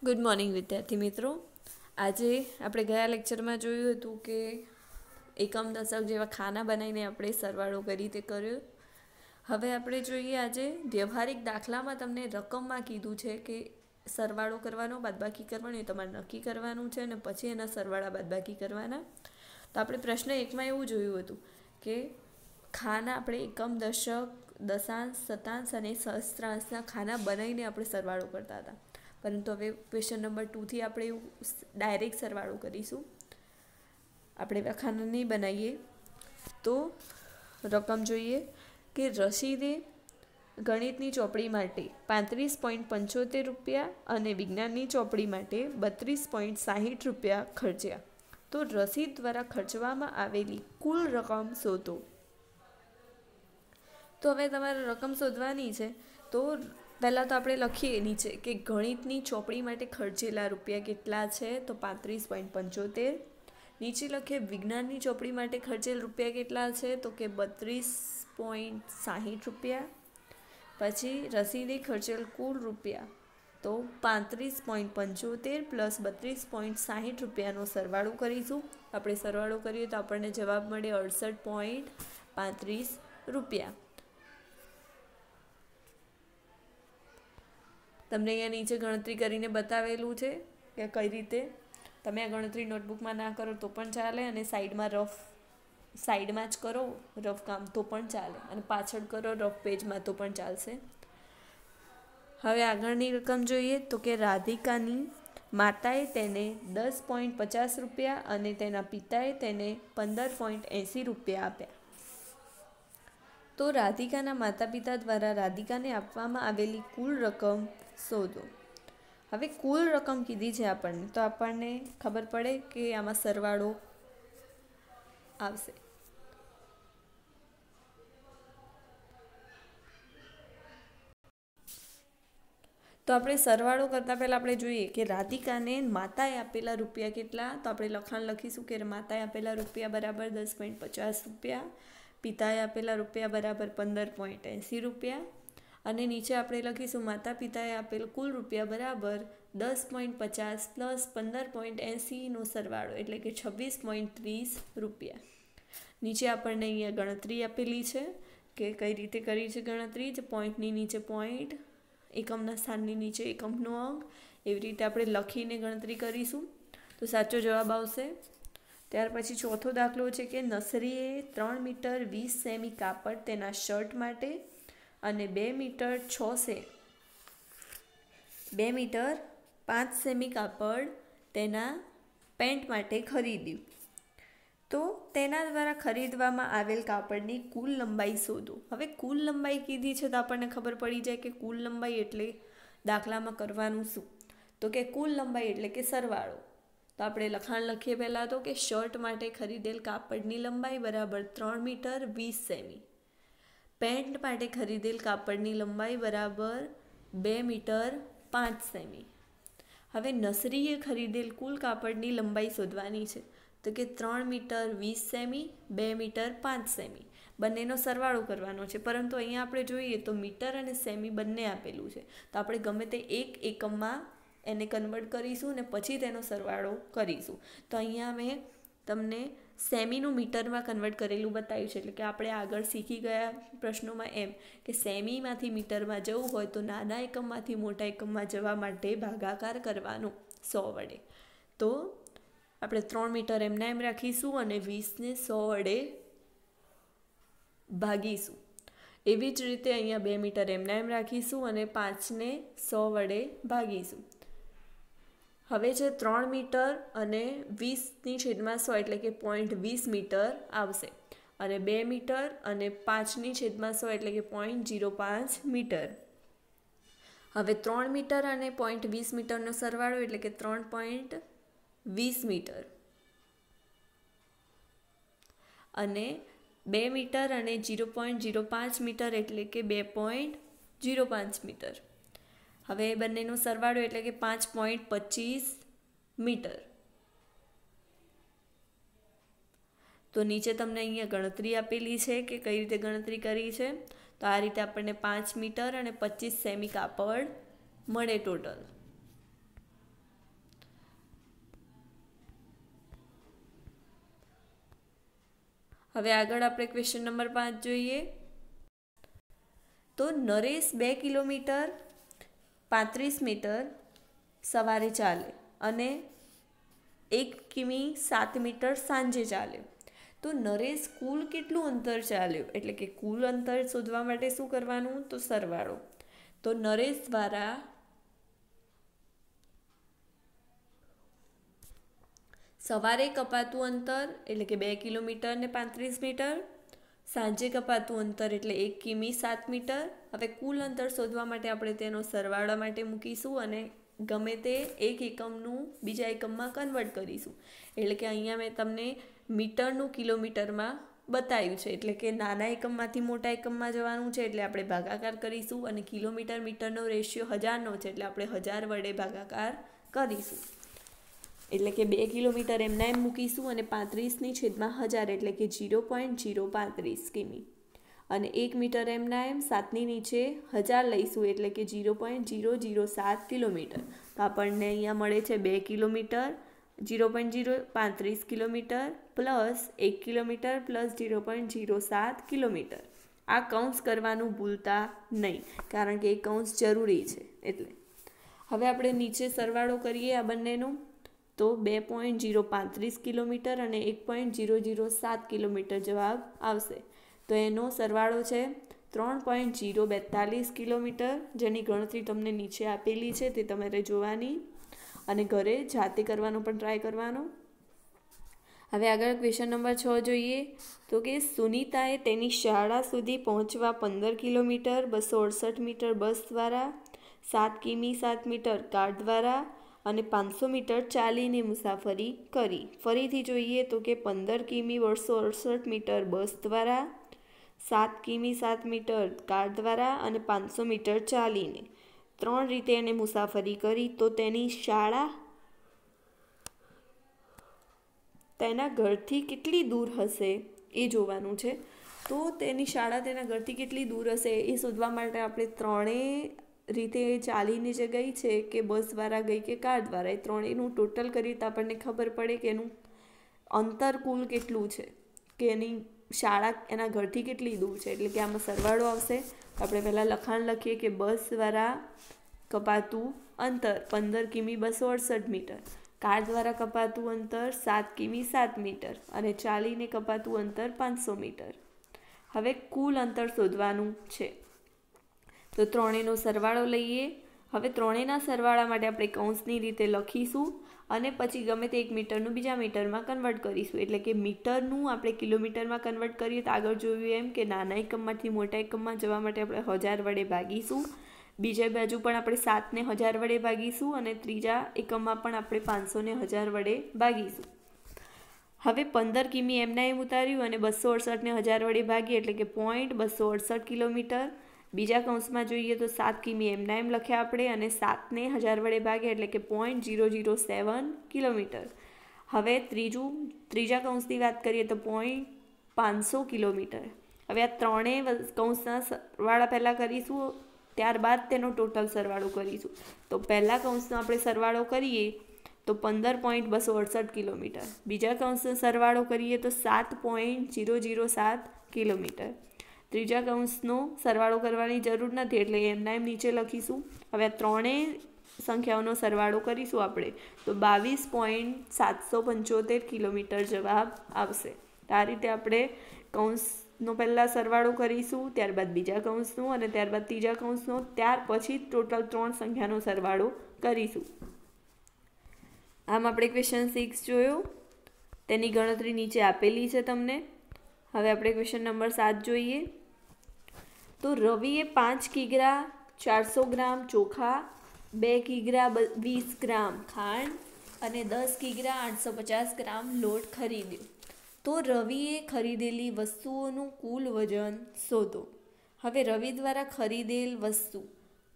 Good morning વિદ્યાર્થી મિત્રો। આજે આપણે ગયા લેક્ચરમાં જોયું હતું કે એકમ દશક જેવા ખાના બનાવીને આપણે સરવાળો કરી તે કર્યો। હવે આપણે જોઈએ આજે વ્યવહારિક દાખલામાં તમને રકમમાં કીધું છે કે સરવાળો કરવાનો બાદબાકી કરવાનો એ તમારે નક્કી કરવાનું છે અને પછી એના સરવાળા બાદબાકી કરવાના। તો આપણે પ્રશ્ન એકમાં એવું જોયું હતું કે ખાના આપણે એકમ દશક દશાંશ શતાંશ અને સહસ્ત્રાંશના ખાના બનાવીને આપણે સરવાળો કરતા હતા, પરંતુ હવે ક્વેશ્ચન નંબર 2થી આપણે એવું ડાયરેક્ટ સરવાળો કરીશું। આપણે ખાના નહીં બનાવીએ તો રકમ જોઈએ કે રસીદે ગણિતની ચોપડી માટે 35.75 રૂપિયા અને વિજ્ઞાનની ચોપડી માટે 32.60 રૂપિયા ખર્ચ્યા। તો રસીદ દ્વારા ખર્ચવામાં આવેલી કુલ રકમ શોધો। તો હવે તમારે રકમ શોધવાની છે, તો પહેલાં તો આપણે લખીએ નીચે કે ગણિતની ચોપડી માટે ખર્ચેલા રૂપિયા કેટલા છે, તો 35.75। નીચે લખીએ વિજ્ઞાનની ચોપડી માટે ખર્ચેલ રૂપિયા કેટલા છે, તો કે 32.60 રૂપિયા। પછી રસીદે ખર્ચેલ કુલ રૂપિયા તો 35.75 પ્લસ 32.60 રૂપિયાનો સરવાળો કરીશું। આપણે સરવાળો કરીએ તો આપણને જવાબ મળે 68.35 રૂપિયા। તમને અહીંયા નીચે ગણતરી કરીને બતાવેલું છે કે કઈ રીતે તમે આ ગણતરી નોટબુકમાં ના કરો તો પણ ચાલે અને સાઈડમાં જ કરો રફ કામ તો પણ ચાલે અને પાછળ કરો રફ પેજમાં તો પણ ચાલશે। હવે આગળની રકમ જોઈએ તો કે રાધિકાની માતાએ તેને 10.50 રૂપિયા અને તેના પિતાએ તેને 15.80 રૂપિયા આપ્યા। તો રાધિકાના માતા પિતા દ્વારા રાધિકાને આપવામાં આવેલી કુલ રકમ શોધો। હવે કુલ રકમ કીધી છે આપણને, તો આપણને ખબર પડે કે આમાં સરવાળો આવશે। તો આપણે સરવાળો કરતાં પહેલાં આપણે જોઈએ કે રાધિકાને માતાએ આપેલા રૂપિયા કેટલા, તો આપણે લખાણ લખીશું કે માતાએ આપેલા રૂપિયા બરાબર 10.50 રૂપિયા, પિતાએ આપેલા રૂપિયા બરાબર 15.80 રૂપિયા અને નીચે આપણે લખીશું માતા પિતાએ આપેલ કુલ રૂપિયા બરાબર 10.50 પ્લસ 15.80નો સરવાળો એટલે કે 26.30 રૂપિયા। નીચે આપણને અહીંયા ગણતરી આપેલી છે કે કઈ રીતે કરી છે ગણતરી, જે પોઈન્ટની નીચે પોઈન્ટ, એકમના સ્થાનની નીચે એકમનો અંક, એવી રીતે આપણે લખીને ગણતરી કરીશું તો સાચો જવાબ આવશે। ત્યાર પછી ચોથો દાખલો છે કે નસરીએ 3 મીટર 20 સેમી કાપડ તેના શર્ટ માટે અને 2 મીટર 5 સેમી કાપડ તેના પેન્ટ માટે ખરીદ્યું। તો તેના દ્વારા ખરીદવામાં આવેલ કાપડની કુલ લંબાઈ શોધો। હવે કુલ લંબાઈ કીધી છે તો આપણને ખબર પડી જાય કે કુલ લંબાઈ એટલે દાખલામાં કરવાનું શું, તો કે કુલ લંબાઈ એટલે કે સરવાળો। તો આપણે લખાણ લખીએ પહેલાં તો કે શર્ટ માટે ખરીદેલ કાપડની લંબાઈ બરાબર 3 મીટર 20 સેમી, પેન્ટ માટે ખરીદેલ કાપડની લંબાઈ બરાબર 2 મીટર 5 સેમી। હવે નસરીએ ખરીદેલ કુલ કાપડની લંબાઈ શોધવાની છે, તો કે 3 મીટર 20 સેમી 2 મીટર 5 સેમી બંનેનો સરવાળો કરવાનો છે, પરંતુ અહીંયા આપણે જોઈએ તો મીટર અને સેમી બંને આપેલું છે, તો આપણે ગમે તે એક એકમમાં એને કન્વર્ટ કરીશું અને પછી તેનો સરવાળો કરીશું। તો અહીંયા મેં તમને સેમીનું મીટરમાં કન્વર્ટ કરેલું બતાવ્યું છે, એટલે કે આપણે આગળ શીખી ગયા પ્રશ્નોમાં એમ કે સેમીમાંથી મીટરમાં જવું હોય તો નાના એકમમાંથી મોટા એકમમાં જવા માટે ભાગાકાર કરવાનો 100 વડે। તો આપણે 3 મીટર એમના એમ રાખીશું અને 20ને 100 વડે ભાગીશું। એવી જ રીતે અહીંયા 2 મીટર એમના એમ રાખીશું અને 5ને 100 વડે ભાગીશું। હવે છે 3 મીટર અને 20/100 એટલે કે 0.20 મીટર આવશે અને 2 મીટર અને 5/100 એટલે કે 0.05 મીટર। હવે 3 મીટર અને 0.20 મીટરનો સરવાળો એટલે કે 3.20 મીટર અને 2 મીટર અને 0.05 મીટર એટલે કે 2.05 મીટર। હવે બંનેનો સરવાળો એટલે કે 5.25 મીટર। તો નીચે તમને અહીંયા ગણતરી આપેલી છે કે કઈ રીતે ગણતરી કરી છે, તો આ રીતે આપણને 5 મીટર અને 25 સેમી કાપડ મળે ટોટલ। હવે આગળ આપણે ક્વેશ્ચન નંબર 5 જોઈએ. તો નરેશ 2 કિલોમીટર 35 મીટર સવારે ચાલે અને 1 કિમી 7 મીટર સાંજે ચાલે. તો નરેશ કુલ કેટલું અંતર ચાલ્યો, એટલે કે કુલ અંતર શોધવા માટે શું કરવાનું, તો સરવાળો. તો નરેશ દ્વારા સવારે કપાતું અંતર એટલે કે 2 કિલોમીટર ને 35 મીટર, સાંજે કપાતું અંતર એટલે 1 કિમી 7 મીટર. હવે કુલ અંતર શોધવા માટે આપણે તેનો સરવાળા માટે મૂકીશું અને ગમે તે એક એકમનું બીજા એકમમાં કન્વર્ટ કરીશું. એટલે કે અહીંયા મેં તમને મીટરનું કિલોમીટરમાં બતાવ્યું છે, એટલે કે નાના એકમમાંથી મોટા એકમમાં જવાનું છે એટલે આપણે ભાગાકાર કરીશું અને કિલોમીટર મીટરનો રેશિયો 1000નો છે એટલે આપણે 1000 વડે ભાગાકાર કરીશું. એટલે કે 2 કિલોમીટર એમના એમ મૂકીશું અને 35ની છેદમાં 1000 એટલે કે 0.035 કિમી અને 1 મીટર એમના એમ 7ની નીચે 1000 લઈશું એટલે કે 0.007 કિલોમીટર. તો આપણને અહીંયા મળે છે 2 kilometre 0.035 kilometre plus 1 kilometre plus 0.07 kilometre. આ કૌંસ કરવાનું ભૂલતા નહીં કારણ કે એ કૌંસ જરૂરી છે. એટલે હવે આપણે નીચે સરવાળો કરીએ આ બંનેનો. તો 2.035 કિલોમીટર અને 1.007 કિલોમીટર જવાબ આવશે. તો એનો સરવાળો છે 3.042 કિલોમીટર, જેની ગણતરી તમને નીચે આપેલી છે તે તમારે જોવાની અને ઘરે જાતે કરવાનો પણ ટ્રાય કરવાનો. હવે આગળ ક્વેશ્ચન નંબર 6 જોઈએ. તો કે સુનીતાએ તેની શાળા સુધી પહોંચવા 15 કિલોમીટર 268 મીટર બસ દ્વારા, 7 કિમી 7 મીટર કાર દ્વારા અને 500 મીટર ચાલીને મુસાફરી કરી. ફરીથી જોઈએ તો કે 15 કિમી 268 મીટર બસ દ્વારા, 7 કિમી 7 મીટર કાર દ્વારા અને 500 મીટર ચાલીને 3 રીતે એને મુસાફરી કરી. તો તેની શાળા તેના ઘરથી કેટલી દૂર હશે એ જોવાનું છે. તો તેની શાળા તેના ઘરથી કેટલી દૂર હશે એ શોધવા માટે આપણે ત્રણેય રીતે ચાલીને જે ગઈ છે કે બસ દ્વારા ગઈ કે કાર દ્વારા, એ ત્રણેયનું ટોટલ કરીએ તો આપણને ખબર પડે કે એનું અંતર કુલ કેટલું છે, કે એની શાળા એના ઘરથી કેટલી દૂર છે. એટલે કે આમાં સરવાળો આવશે. આપણે પહેલાં લખાણ લખીએ કે બસ દ્વારા કપાતું અંતર 15 કિમી 268 મીટર, કાર દ્વારા કપાતું અંતર 7 કિમી 7 મીટર અને ચાલીને કપાતું અંતર 500 મીટર. હવે કુલ અંતર શોધવાનું છે. તો ત્રણેયનો સરવાળો લઈએ. હવે ત્રણેયના સરવાળા માટે આપણે કૌંસની રીતે લખીશું અને પછી ગમે તે 1 મીટરનું બીજા મીટરમાં કન્વર્ટ કરીશું. એટલે કે મીટરનું આપણે કિલોમીટરમાં કન્વર્ટ કરીએ તો આગળ જોયું એમ કે નાના એકમમાંથી મોટા એકમમાં જવા માટે આપણે 1000 વડે ભાગીશું. બીજા બાજુ પણ આપણે 7ને 1000 વડે ભાગીશું અને ત્રીજા એકમમાં પણ આપણે 500ને 1000 વડે ભાગીશું. હવે 15 કિમી એમના એમ ઉતાર્યું અને 268ને 1000 વડે ભાગીએ એટલે કે 0.268 કિલોમીટર. બીજા કૌંસમાં જોઈએ તો 7 કિમી એમના એમ લખ્યા આપણે અને 7ને 1000 વડે ભાગીએ એટલે કે 0.007 કિલોમીટર. હવે ત્રીજા કૌંસની વાત કરીએ તો 500 કિલોમીટર. હવે આ ત્રણેય કૌંસના સરવાળા પહેલાં કરીશું, ત્યારબાદ તેનો ટોટલ સરવાળો કરીશું. તો પહેલા કૌંસનો આપણે સરવાળો કરીએ તો 15.268 કિલોમીટર, બીજા કૌંસનો સરવાળો કરીએ તો 7.007 કિલોમીટર. ત્રીજા કૌંસનો સરવાળો કરવાની જરૂર નથી એટલે એમના એમ નીચે લખીશું. હવે આ ત્રણેય સંખ્યાઓનો સરવાળો કરીશું આપણે તો 22.775 કિલોમીટર જવાબ આવશે. આ રીતે આપણે કૌંસનો પહેલાં સરવાળો કરીશું, ત્યારબાદ બીજા કૌંસનો અને ત્યારબાદ ત્રીજા કૌંસનો, ત્યાર પછી ટોટલ 3 સંખ્યાનો સરવાળો કરીશું. આમ આપણે ક્વેશ્ચન 6 જોયો, તેની ગણતરી નીચે આપેલી છે તમને. હવે આપણે ક્વેશ્ચન નંબર 7 જોઈએ. તો રવિએ 5 કિગ્રા 400 ગ્રામ ચોખા, 2 કિગ્રા 20 ગ્રામ ખાંડ અને 10 કિગ્રા 850 ગ્રામ લોટ ખરીદ્યો. તો રવિએ ખરીદેલી વસ્તુઓનું કુલ વજન શોધો. હવે રવિ દ્વારા ખરીદેલ વસ્તુ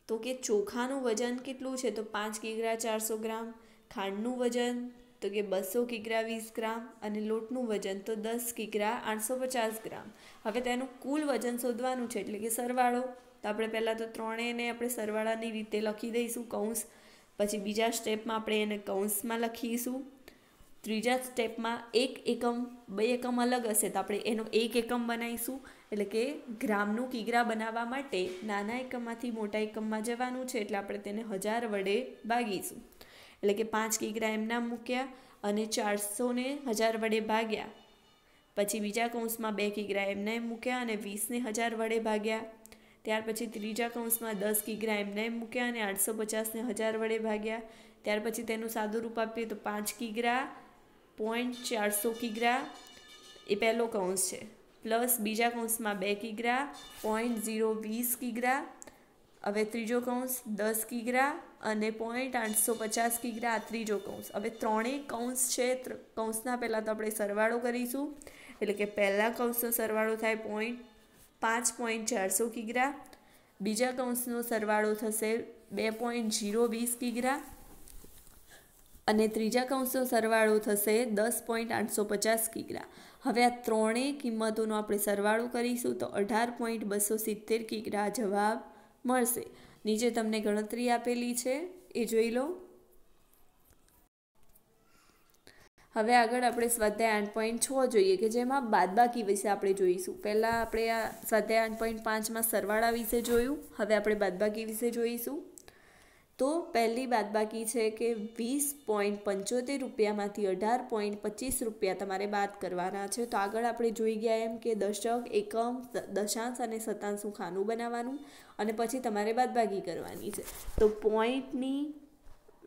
તો કે ચોખાનું વજન કેટલું છે તો 5 કિગ્રા 400 ગ્રામ, ખાંડનું વજન તો કે 200 કિગ્રા 20 ગ્રામ અને લોટનું વજન તો 10 કિગ્રા 850 ગ્રામ. હવે તેનું કુલ વજન શોધવાનું છે એટલે કે સરવાળો. તો આપણે પહેલાં તો ત્રણેયને આપણે સરવાળાની રીતે લખી દઈશું કૌંસ, પછી બીજા સ્ટેપમાં આપણે એને કૌંસમાં લખીશું ત્રીજા સ્ટેપમાં 1 એકમ 2 એકમ અલગ હશે તો આપણે એનો 1 એકમ બનાવીશું, એટલે કે ગ્રામનું કિગ્રા બનાવવા માટે નાના એકમમાંથી મોટા એકમમાં જવાનું છે, એટલે આપણે તેને 1000 વડે ભાગીશું. એટલે કે 5 કિગ્રા એમના મૂક્યા અને 400 ને 1000 વડે ભાગ્યા. પછી બીજા કૌંસમાં 2 કિગ્રા એમના એમ મૂક્યા અને 20 ને 1000 વડે ભાગ્યા. ત્યાર પછી ત્રીજા કૌંસમાં 10 કિગ્રા એમના એમ મૂક્યા અને 850 ને 1000 વડે ભાગ્યા. ત્યાર પછી તેનું સાદું રૂપ આપીએ તો 5 કિગ્રા 0.400 કિગ્રા એ પહેલો કૌંસ છે, પ્લસ બીજા કૌંસમાં 2 કિગ્રા 0.020 કિગ્રા. હવે ત્રીજો કૌંસ 10 કિગ્રા અને 0.850 કિગ્રા આ ત્રીજો કૌંસ. હવે ત્રણેય કૌંસ છે, કૌંસના પહેલાં તો આપણે સરવાળો કરીશું, એટલે કે પહેલા કૌંસનો સરવાળો થાય 5.400 કિગ્રા, બીજા કૌંસનો સરવાળો થશે 2.020 કિગ્રા અને ત્રીજા કૌંસનો સરવાળો થશે 10.850 કિગ્રા. હવે આ ત્રણેય કિંમતોનો આપણે સરવાળો કરીશું તો 18.270 કિગ્રા જવાબ મળશે. નીચે તમને ગણતરી આપેલી છે એ જોઈ લો. હવે આગળ આપણે સ્વાધ્યાય 8.6 જોઈએ કે જેમાં બાદબાકી વિશે આપણે જોઈશું. પહેલાં આપણે આ સ્વાધ્યાય 8.5માં સરવાળા વિશે જોયું, હવે આપણે બાદબાકી વિશે જોઈશું. તો પહેલી બાદબાકી છે કે 20.75 રૂપિયામાંથી 18.25 રૂપિયા તમારે બાદ કરવાના છે. તો આગળ આપણે જોઈ ગયા એમ કે દશક, એકમ, દશાંશ અને શતાંશનું ખાનું બનાવવાનું અને પછી તમારે બાદબાકી કરવાની છે. તો પોઈન્ટની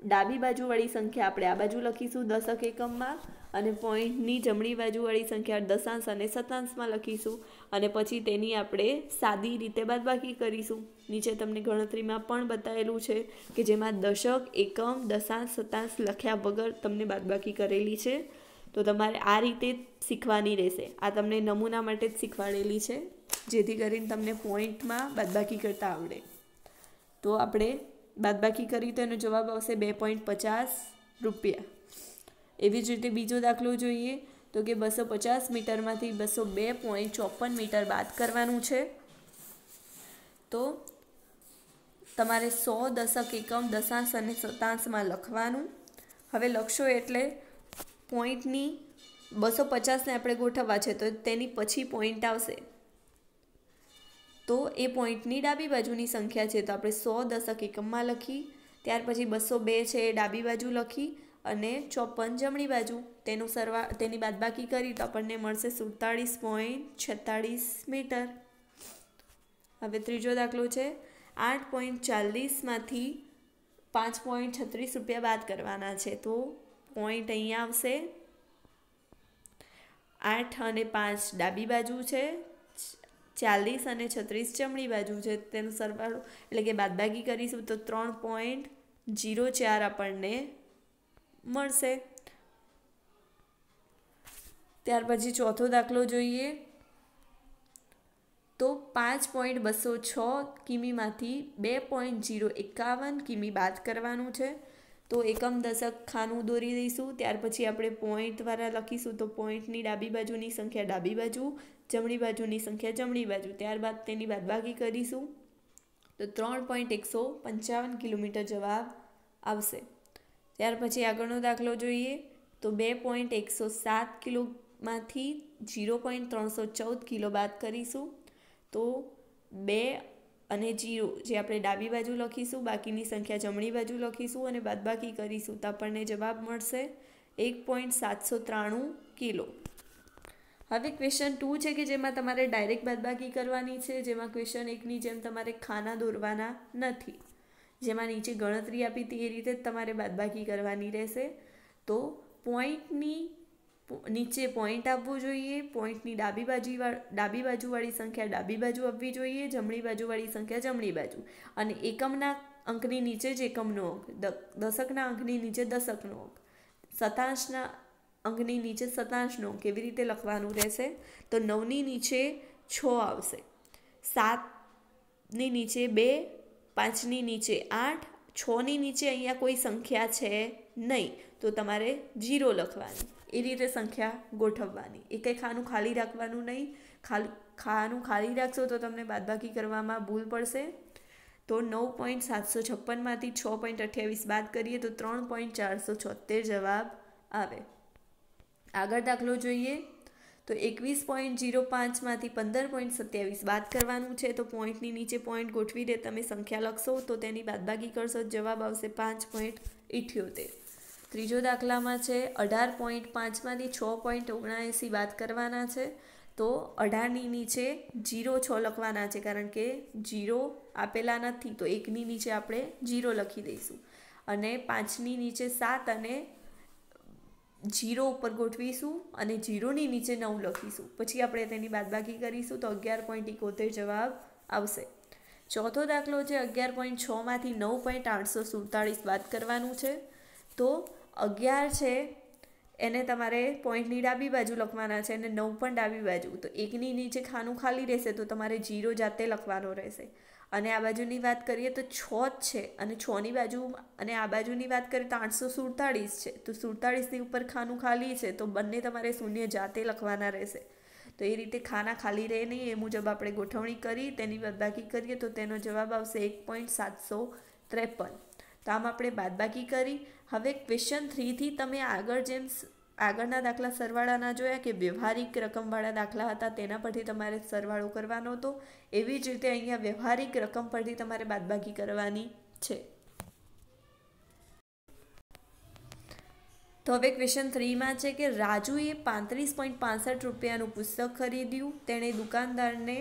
ડાબી બાજુવાળી સંખ્યા આપણે આ બાજુ લખીશું દશક એકમમાં અને પોઈન્ટની જમણી બાજુવાળી સંખ્યા દશાંશ અને શતાંશમાં લખીશું અને પછી તેની આપણે સાદી રીતે બાદબાકી કરીશું. નીચે તમને ગણતરીમાં પણ બતાવેલું છે કે જેમાં દશક, એકમ, દશાંશ, શતાંશ લખ્યા વગર તમને બાદબાકી કરેલી છે. તો તમારે આ રીતે શીખવાની રહેશે. આ તમને નમૂના માટે જ શીખવાડેલી છે જેથી કરીને તમને પોઈન્ટમાં બાદબાકી કરતા આવડે. તો આપણે બાદબાકી કરી તો એનો જવાબ આવશે 2.50 રૂપિયા. એવી જ રીતે બીજો દાખલો જોઈએ તો કે 250 મીટરમાંથી 202.54 મીટર બાદ કરવાનું છે. તો તમારે 100 દશક, એકમ, દશાંશ અને શતાંશમાં લખવાનું. હવે લખશો એટલે પોઈન્ટની 250ને આપણે ગોઠવવા છે તો તેની પછી પોઈન્ટ આવશે. તો એ પોઈન્ટની ડાબી બાજુની સંખ્યા છે તો આપણે 100 દશક એકમમાં લખી, ત્યાર પછી 202 છે એ ડાબી બાજુ લખી અને 54 જમણી બાજુ તેની બાદબાકી કરી તો આપણને મળશે 47.46 મીટર. હવે ત્રીજો દાખલો છે 8.40માંથી 5.36 રૂપિયા બાદ કરવાના છે. તો પોઈન્ટ અહીંયા આવશે, 8 અને 5 ડાબી બાજુ છે, 40 અને 36 જમણી બાજુ છે. તેનો સરવાળો એટલે કે બાદબાકી કરીશું તો 3.04 આપણને મળશે. ત્યાર પછી ચોથો દાખલો જોઈએ તો 5.206 કિમીમાંથી 2.051 કિમી બાદ કરવાનું છે. તો એકમ, દશક ખાનું દોરી દઈશું. ત્યાર પછી આપણે પોઈન્ટ દ્વારા લખીશું તો પોઈન્ટની ડાબી બાજુની સંખ્યા ડાબી બાજુ, જમણી બાજુની સંખ્યા જમણી બાજુ. ત્યારબાદ તેની બાદબાકી કરીશું તો 3.155 કિલોમીટર જવાબ આવશે. ત્યાર પછી આગળનો દાખલો જોઈએ તો 2.107 કિલોમાંથી 0.314 કિલો બાદ કરીશું. તો 2 અને 0 જે આપણે ડાબી બાજુ લખીશું, બાકીની સંખ્યા જમણી બાજુ લખીશું અને બાદબાકી કરીશું તો આપણને જવાબ મળશે 1.793 કિલો. હવે ક્વેશ્ચન 2 છે કે જેમાં તમારે ડાયરેક્ટ બાદબાકી કરવાની છે, જેમાં ક્વેશ્ચન 1ની જેમ તમારે ખાના દોરવાના નથી. જેમાં નીચે ગણતરી આપી હતી એ રીતે જ તમારે બાદબાકી કરવાની રહેશે. તો પોઈન્ટની નીચે પોઈન્ટ આપવું જોઈએ, પોઈન્ટની ડાબી બાજુવાળી સંખ્યા ડાબી બાજુ આપવી જોઈએ, જમણી બાજુવાળી સંખ્યા જમણી બાજુ અને એકમના અંકની નીચે જ એકમનો અંક, દશકના અંકની નીચે દશકનો અંક, શતાંશના અંકની નીચે શતાંશનો અંક કેવી રીતે લખવાનું રહેશે. તો 9ની નીચે 6 આવશે, 7ની નીચે 2, 5ની નીચે 8, 6ની નીચે અહીંયા કોઈ સંખ્યા છે નહીં તો તમારે 0 લખવાની. એ રીતે સંખ્યા ગોઠવવાની. એ કંઈ ખાનું ખાલી રાખવાનું નહીં. ખાનું ખાલી રાખશો તો તમને બાદબાકી કરવામાં ભૂલ પડશે. તો 9.756માંથી 6.28 બાદ કરીએ તો 3.476 જવાબ આવે. આગળ દાખલો જોઈએ તો 21.05માંથી 15.27 બાદ કરવાનું છે. તો પોઈન્ટની નીચે પોઈન્ટ ગોઠવીને તમે સંખ્યા લખશો તો તેની બાદબાકી કરશો, જવાબ આવશે 5.78. ત્રીજો દાખલામાં છે 18.5માંથી 6.79 બાદ કરવાના છે. તો 18ની નીચે 0 લખવાના છે, કારણ કે 0 આપેલા નથી, તો 1ની નીચે આપણે 0 લખી દઈશું. અને 5ની નીચે 7 અને 0 ઉપર ગોઠવીશું અને 0ની નીચે 9 લખીશું. પછી આપણે તેની બાદબાકી કરીશું તો 11.71 જવાબ આવશે. ચોથો દાખલો છે 11.6માંથી 9.847 બાદ કરવાનું છે. તો 11 છે એને તમારે પોઈન્ટની ડાબી બાજુ લખવાના છે અને 9 પણ ડાબી બાજુ. તો 1ની નીચે ખાનું ખાલી રહેશે તો તમારે 0 જાતે લખવાનો રહેશે. અને આ બાજુની વાત કરીએ તો 6 જ છે અને 6ની બાજુ અને આ બાજુની વાત કરીએ તો 847 છે. તો 47ની ઉપર ખાનું ખાલી છે તો બંને તમારે શૂન્ય જાતે લખવાના રહેશે. તો એ રીતે ખાના ખાલી રહે નહીં એ મુજબ આપણે ગોઠવણી કરી તેની બાદબાકી કરીએ તો તેનો જવાબ આવશે 1.753. તો આમ આપણે બાદબાકી કરી. હવે ક્વેશ્ચન 3થી તમે આગળના દાખલા સરવાળાના જોયા કે વ્યવહારિક રકમવાળા દાખલા હતા, તેના પરથી તમારે સરવાળો કરવાનો હતો. એવી જ રીતે અહીંયા વ્યવહારિક રકમ પરથી તમારે બાદબાકી કરવાની છે. તો હવે ક્વેશ્ચન 3માં છે કે રાજુએ 35.65 રૂપિયાનું પુસ્તક ખરીદ્યું. તેણે દુકાનદારને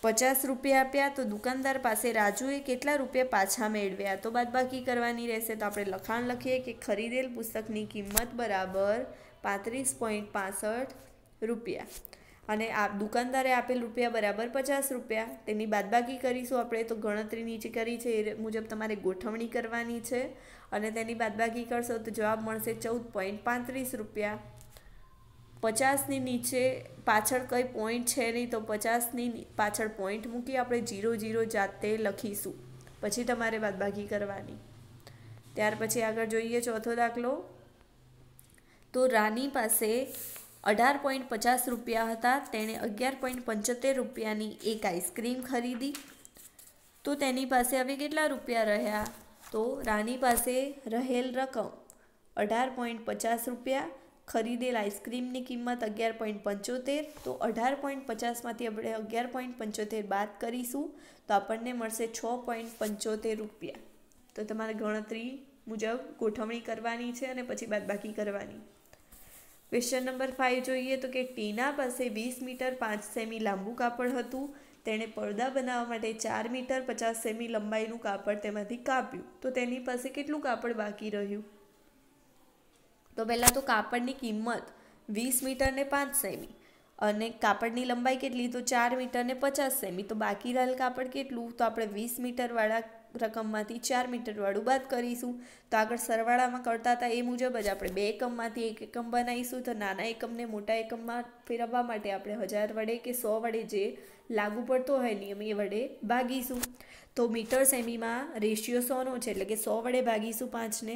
50 રૂપિયા આપ્યા. તો દુકાનદાર પાસે રાજુએ કેટલા રૂપિયા પાછા મેળવ્યા? તો બાદબાકી કરવાની રહેશે. તો આપણે લખાણ લખીએ કે ખરીદેલ પુસ્તકની કિંમત બરાબર 35.65 રૂપિયા અને આ દુકાનદારે આપેલ રૂપિયા બરાબર 50 રૂપિયા. તેની બાદબાકી કરીશું આપણે. તો ગણતરી નીચે કરી છે એ મુજબ તમારે ગોઠવણી કરવાની છે અને તેની બાદબાકી કરશો તો જવાબ મળશે 14.35 રૂપિયા. 50ની નીચે પાછળ કંઈ પોઈન્ટ છે નહીં તો 50ની પાછળ પોઈન્ટ મૂકી આપણે 0 જાતે લખીશું. પછી તમારે બાદબાકી કરવાની. ત્યાર પછી આગળ જોઈએ ચોથો દાખલો. તો રાની પાસે 18.50 રૂપિયા હતા. તેણે 11.75 રૂપિયાની એક આઈસ્ક્રીમ ખરીદી. તો તેની પાસે હવે કેટલા રૂપિયા રહ્યા? તો રાની પાસે રહેલ રકમ 18.50 રૂપિયા, ખરીદેલ આઈસ્ક્રીમની કિંમત 11.75. તો 18.50માંથી આપણે 11.75 બાદ કરીશું તો આપણને મળશે 6.75 રૂપિયા. તો તમારે ગણતરી મુજબ ગોઠવણી કરવાની છે અને પછી બાદબાકી કરવાની. ક્વેશ્ચન નંબર 5 જોઈએ તો કે ટીના પાસે 20 મીટર 5 સેમી લાંબુ કાપડ હતું. તેણે પડદા બનાવવા માટે 4 મીટર 50 સેમી લંબાઈનું કાપડ તેમાંથી કાપ્યું. તો તેની પાસે કેટલું કાપડ બાકી રહ્યું? તો પહેલાં તો કાપડની કિંમત 20 મીટર ને 5 સેમી અને કાપડની લંબાઈ કેટલી? તો 4 મીટર ને 50 સેમી. તો બાકી રહેલ કાપડ કેટલું? તો આપણે 20 મીટરવાળા રકમમાંથી 4 મીટરવાળું બાદ કરીશું. તો આગળ સરવાળામાં કરતા હતા એ મુજબ જ આપણે 2 એકમમાંથી 1 એકમ બનાવીશું. તો નાના એકમને મોટા એકમમાં ફેરવવા માટે આપણે 1000 વડે કે 100 વડે જે લાગુ પડતો હોય નિયમ એ વડે ભાગીશું. તો મીટર સેમીમાં રેશિયો 100નો છે એટલે કે 100 વડે ભાગીશું 5ને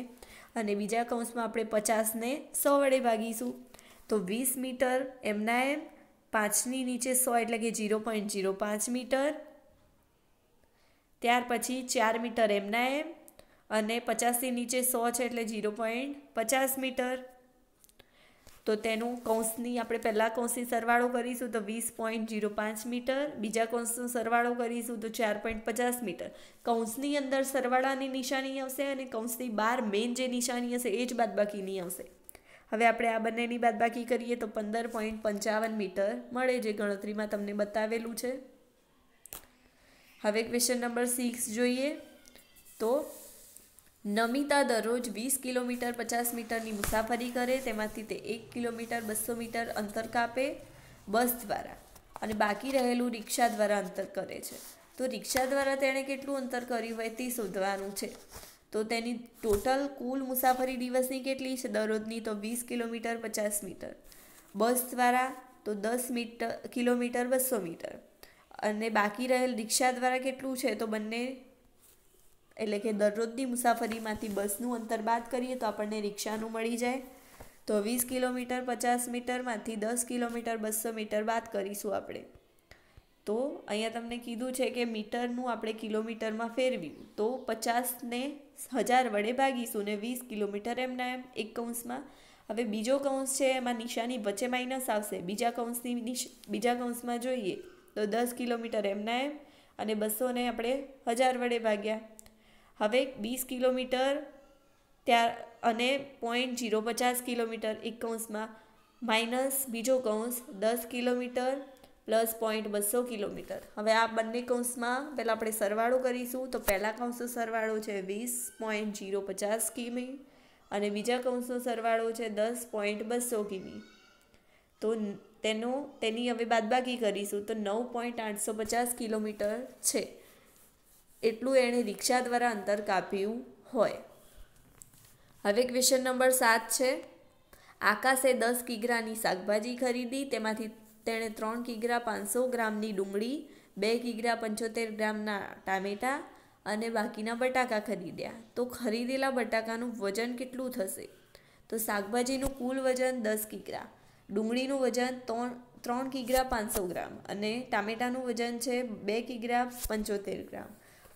અને બીજા કૌંસમાં આપણે 50ને 100 વડે ભાગીશું. તો 20 મીટર એમના એમ, 5ની નીચે 100 એટલે કે 0.05 મીટર. ત્યાર પછી 4 મીટર એમના એમ અને 50ની નીચે 100 છે એટલે 0.50 મીટર. તો તેનું કૌંસની આપણે પહેલાં કૌંસની સરવાળો કરીશું તો 20.05 મીટર, બીજા કૌંસનો સરવાળો કરીશું તો 4.50 મીટર. કૌંસની અંદર સરવાળાની નિશાની આવશે અને કૌંસની બહાર મેઇન જે નિશાની હશે એ જ બાદબાકીની આવશે. હવે આપણે આ બંનેની બાદબાકી કરીએ તો 15.55 મીટર મળે, જે ગણતરીમાં તમને બતાવેલું છે. હવે ક્વેશ્ચન નંબર 6 જોઈએ તો નમિતા દરરોજ 20 કિલોમીટર 50 મીટરની મુસાફરી કરે. તેમાંથી તે 1 કિલોમીટર 200 મીટર અંતર કાપે બસ દ્વારા અને બાકી રહેલું રિક્ષા દ્વારા અંતર કરે છે. તો રિક્ષા દ્વારા તેણે કેટલું અંતર કર્યું હોય તે શોધવાનું છે. તો તેની ટોટલ કુલ મુસાફરી દિવસની કેટલી છે દરરોજની? તો 20 કિલોમીટર 50 મીટર. બસ દ્વારા તો 10 કિલોમીટર 200 મીટર અને બાકી રહેલ રિક્ષા દ્વારા કેટલું છે? તો બંને એટલે કે દરરોજની મુસાફરીમાંથી બસનું અંતર બાદ કરીએ તો આપણને રિક્ષાનું મળી જાય. તો 20 કિલોમીટર 50 મીટરમાંથી 10 કિલોમીટર 200 મીટર બાદ કરીશું આપણે. તો અહીંયા તમને કીધું છે કે મીટરનું આપણે કિલોમીટરમાં ફેરવ્યું તો 50ને 1000 વડે ભાગીશું ને 20 કિલોમીટર એમના એમ એક કૌંસમાં હવે બીજો કૌંસ છે એમાં નિશાની વચ્ચે માઇનસ આવશે. બીજા કૌંસમાં જોઈએ તો 10 કિલોમીટર એમના એમ અને 200ને આપણે 1000 વડે ભાગ્યા. હવે 20 કિલોમીટર અને 0.050 કિલોમીટર એક કૌંસમાં માઇનસ બીજો કૌંસ 10 કિલોમીટર પ્લસ 0.200 કિલોમીટર. હવે આ બંને કૌંસમાં પહેલાં આપણે સરવાળો કરીશું. તો પહેલા કૌંસનો સરવાળો છે 20.050 કિમી અને બીજા કૌંસનો સરવાળો છે 10.200 કિમી. તો તેની હવે બાદબાકી કરીશું તો 9.850 કિલોમીટર છે. એટલું એણે રિક્ષા દ્વારા અંતર કાપ્યું હોય. હવે ક્વેશ્ચન નંબર 7 છે. આકાશે 10 કિગ્રાની શાકભાજી ખરીદી. તેમાંથી તેણે 3 કિગ્રા 500 ગ્રામની ડુંગળી, 2 કિગ્રા 75 ગ્રામના ટામેટા અને બાકીના બટાકા ખરીદ્યા. તો ખરીદેલા બટાકાનું વજન કેટલું થશે? તો શાકભાજીનું કુલ વજન 10 કિગ્રા, ડુંગળીનું વજન 3 કિગ્રા 500 ગ્રામ અને ટામેટાનું વજન છે 2 કિગ્રા 75 ગ્રામ.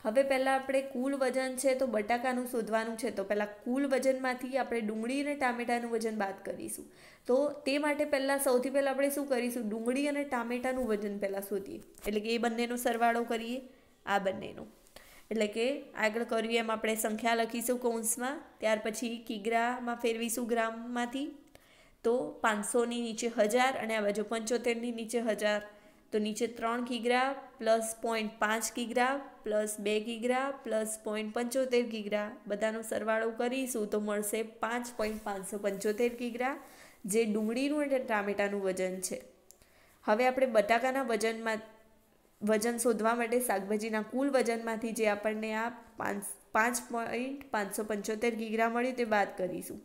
હવે પહેલાં આપણે કુલ વજન છે તો બટાકાનું શોધવાનું છે. તો પહેલાં કુલ વજનમાંથી આપણે ડુંગળી અને ટામેટાનું વજન બાદ કરીશું. તો તે માટે સૌથી પહેલાં આપણે શું કરીશું? ડુંગળી અને ટામેટાનું વજન પહેલાં શોધીએ. એટલે કે એ બંનેનો સરવાળો કરીએ, આ બંનેનો. એટલે કે આગળ કર્યું એમ આપણે સંખ્યા લખીશું કૌંસમાં, ત્યાર પછી કિગ્રામાં ફેરવીશું ગ્રામમાંથી. તો 500ની નીચે 1000 અને આ બાજુ 75ની નીચે 1000. તો નીચે 3 કિગ્રા પ્લસ 0.5 કિગ્રા પ્લસ 2 કિગ્રા પ્લસ 0.75 કિગ્રા બધાનો સરવાળો કરીશું તો મળશે 5.575 કિગ્રા, જે ડુંગળીનું અને ટામેટાનું વજન છે. હવે આપણે બટાકાના વજન શોધવા માટે શાકભાજીના કુલ વજનમાંથી જે આપણને આ 5.575 કિગ્રા મળ્યું તે બાદ કરીશું.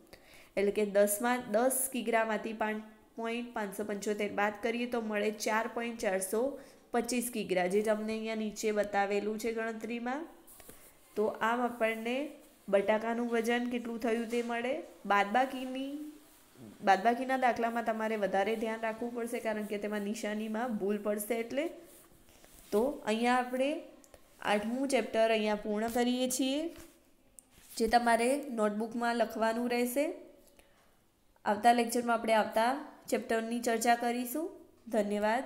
એટલે કે 10 કિગ્રામાંથી 5.575 બાદ કરીએ તો મળે 4.425 કિગ્રા, જે તમને અહીંયા નીચે બતાવેલું છે ગણતરીમાં. તો આમ આપણને બટાકાનું વજન કેટલું થયું તે મળે. બાદબાકીના દાખલામાં તમારે વધારે ધ્યાન રાખવું પડશે, કારણ કે તેમાં નિશાનીમાં ભૂલ પડશે. એટલે તો અહીંયા આપણે 8મું ચેપ્ટર અહીંયા પૂર્ણ કરીએ છીએ, જે તમારે નોટબુકમાં લખવાનું રહેશે. આવતા લેક્ચરમાં આપણે આવતા ચેપ્ટરની ચર્ચા કરીશું. ધન્યવાદ.